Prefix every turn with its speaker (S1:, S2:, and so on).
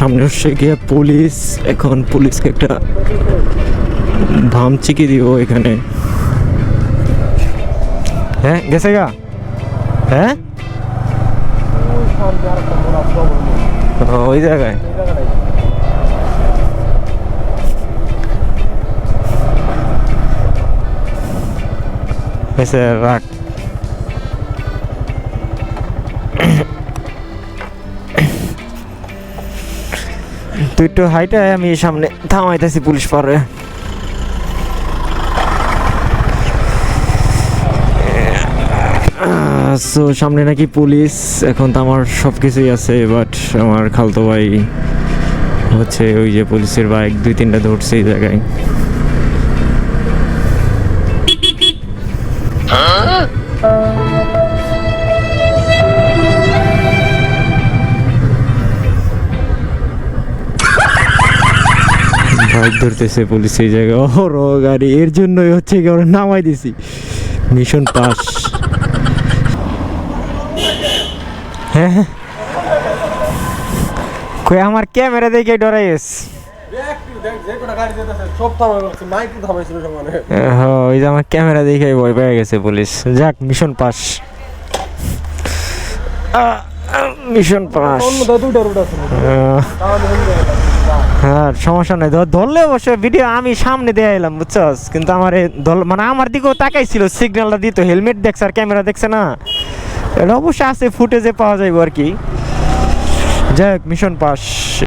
S1: সামনে হচ্ছে গিয়ে পুলিশ। এখন পুলিশকে একটা ভামচিকি দিব এখানে। হ্যাঁ গেছে গা? হ্যাঁ ওই জায়গায় রাখ। তুই একটু হাইটা, আমি সামনে থামাইতেছি পুলিশ পারে। সো সামনে নাকি পুলিশ। এখন তো আমার সব কিছুই আছে, বাট আমার খালতো ভাই হচ্ছে ওই যে পুলিশের বাইক 2-3টা ধরছে এই জায়গায়। বাইক ধরতেছে পুলিশ এই জায়গায়। ওর গাড়ি, এর জন্যই হচ্ছে কি ওরা নামাই দিছি। Mission pass. হ্যাঁ কই আমার ক্যামেরা দেখে ডরাই গেছে। ওই যে আমার ক্যামেরা দেখে ভয় পেয়ে গেছে পুলিশ। যাক মিশন পাস, মিশন পাস। হ্যাঁ সমস্যা নাই, ধরলে অবশ্যই ভিডিও আমি সামনে দিয়ে এলাম বুঝছস, কিন্তু আমার মানে আমার দিকেও তাকাইছিল, সিগন্যালটা দিত। হেলমেট দেখছে আর ক্যামেরা দেখছে না, এটা অবশ্যই আছে, ফুটেজে পাওয়া যাইব আর কি। যাক মিশন পাস।